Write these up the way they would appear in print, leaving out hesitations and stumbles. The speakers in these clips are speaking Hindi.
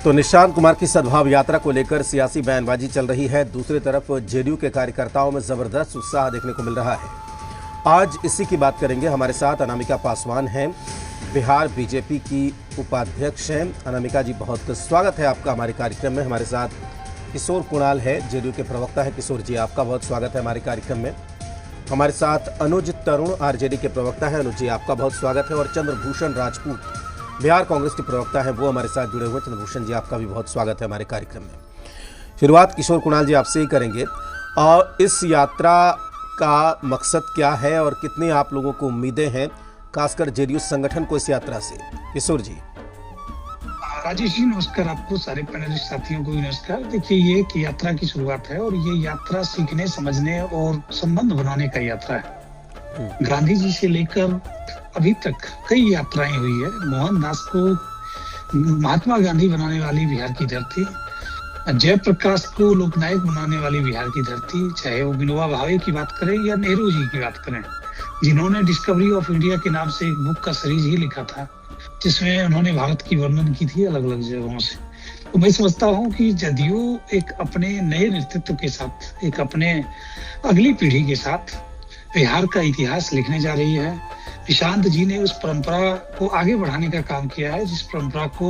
तो निशांत कुमार की सद्भाव यात्रा को लेकर सियासी बयानबाजी चल रही है। दूसरी तरफ जेडीयू के कार्यकर्ताओं में जबरदस्त उत्साह देखने को मिल रहा है। आज इसी की बात करेंगे। हमारे साथ अनामिका पासवान हैं, बिहार बीजेपी की उपाध्यक्ष हैं। अनामिका जी, बहुत स्वागत है आपका हमारे कार्यक्रम में। हमारे साथ किशोर कुणाल है, जेडीयू के प्रवक्ता है। किशोर जी, आपका बहुत स्वागत है हमारे कार्यक्रम में। हमारे साथ अनुज तरुण आरजेडी के प्रवक्ता है। अनुज जी, आपका बहुत स्वागत है। और चंद्रभूषण राजपूत, बिहार कांग्रेस के प्रवक्ता हैं, वो हमारे साथ जुड़े हुए। चंद्रभूषण जी, आपका भी बहुत स्वागत है हमारे कार्यक्रम में। शुरुआत किशोर कुणाल जी आपसे ही करेंगे। और इस यात्रा का मकसद क्या है और कितनी आप लोगों को उम्मीदें हैं, खासकर जेडीयू संगठन को इस यात्रा से? किशोर जी। राजेश जी, नमस्कार आपको, सारे पैनलिस्ट साथियों को भी नमस्कार। देखिए, ये एक यात्रा की शुरुआत है और ये यात्रा सीखने, समझने और संबंध बनाने का यात्रा है। गांधी जी से लेकर अभी तक कई यात्राएं हुई है। मोहनदास को महात्मा गांधी बनाने वाली बिहार की धरती, जयप्रकाश को लोकनायक बनाने वाली बिहार की धरती, चाहे वो विनोबा भावे की बात करें या नेहरू जी की बात करें, जिन्होंने डिस्कवरी ऑफ इंडिया के नाम से एक बुक का सीरीज ही लिखा था, जिसमें उन्होंने भारत की वर्णन की थी अलग अलग जगहों से। तो मैं समझता हूँ कि जदयू एक अपने नए नेतृत्व के साथ, एक अपने अगली पीढ़ी के साथ बिहार का इतिहास लिखने जा रही है। निशांत जी ने उस परंपरा को आगे बढ़ाने का काम किया है, जिस परंपरा को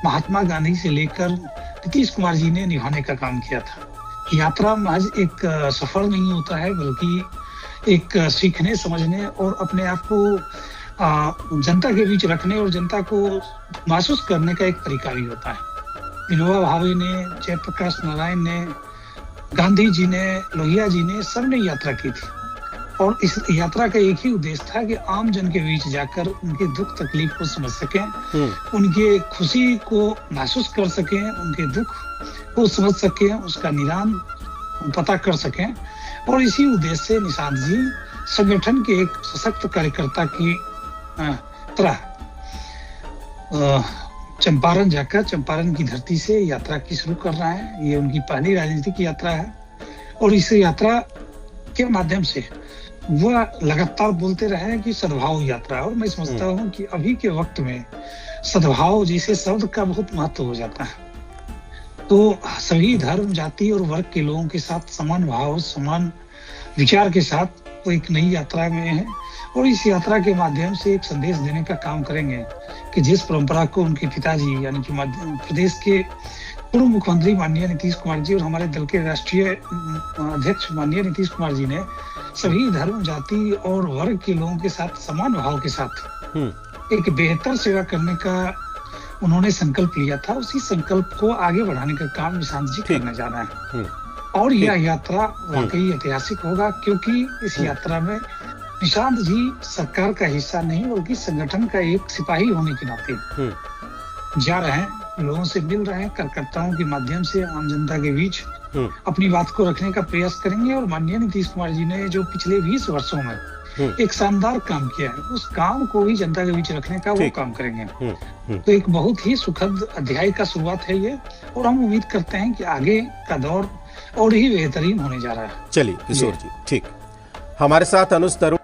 महात्मा गांधी से लेकर नीतीश कुमार जी ने निभाने का काम किया था। यात्रा महज एक सफर नहीं होता है, बल्कि एक सीखने, समझने और अपने आप को जनता के बीच रखने और जनता को महसूस करने का एक तरीका भी होता है। विनोबा भावे ने, जयप्रकाश नारायण ने, गांधी जी ने, लोहिया जी ने, सबने यात्रा की थी। और इस यात्रा का एक ही उद्देश्य था कि आम जन के बीच जाकर उनके दुख तकलीफ को समझ सकें, उनके खुशी को महसूस कर सकें, उनके दुख को समझ सकें, उसका निदान पता कर सकें। और इसी उद्देश्य से निशांत जी संगठन के एक सशक्त कार्यकर्ता की तरह चंपारण जाकर चंपारण की धरती से यात्रा की शुरू कर रहे हैं। ये उनकी पहली राजनीतिक यात्रा है और इस यात्रा के माध्यम से वह लगातार बोलते रहे कि सद्भाव यात्रा। और मैं समझता हूँ कि अभी के वक्त में सद्भाव जैसे शब्द का बहुत महत्व हो जाता है। तो सभी धर्म, जाति और वर्ग के लोगों के साथ समान भाव, समान विचार के साथ वो एक नई यात्रा में है और इस यात्रा के माध्यम से एक संदेश देने का काम करेंगे कि जिस परंपरा को उनके पिताजी यानी कि प्रदेश के पूर्व मुख्यमंत्री माननीय नीतीश कुमार जी और हमारे दल के राष्ट्रीय अध्यक्ष माननीय नीतीश कुमार जी ने सभी धर्म, जाति और वर्ग के लोगों के साथ समान भाव के साथ एक बेहतर सेवा करने का उन्होंने संकल्प लिया था। उसी संकल्प को आगे बढ़ाने का काम निशांत जी करने जा रहे हैं। और यह यात्रा वाकई ऐतिहासिक होगा, क्योंकि इस यात्रा में निशांत जी सरकार का हिस्सा नहीं बल्कि संगठन का एक सिपाही होने के नाते जा रहे हैं, लोगों से मिल रहे हैं, कार्यकर्ताओं के माध्यम से आम जनता के बीच अपनी बात को रखने का प्रयास करेंगे। और माननीय नीतीश कुमार जी ने जो पिछले 20 वर्षों में एक शानदार काम किया है, उस काम को भी जनता के बीच रखने का वो काम करेंगे। तो एक बहुत ही सुखद अध्याय का शुरुआत है ये, और हम उम्मीद करते हैं कि आगे का दौर और ही बेहतरीन होने जा रहा है। चलिए किशोर जी, ठीक। हमारे साथ अनुज तरुण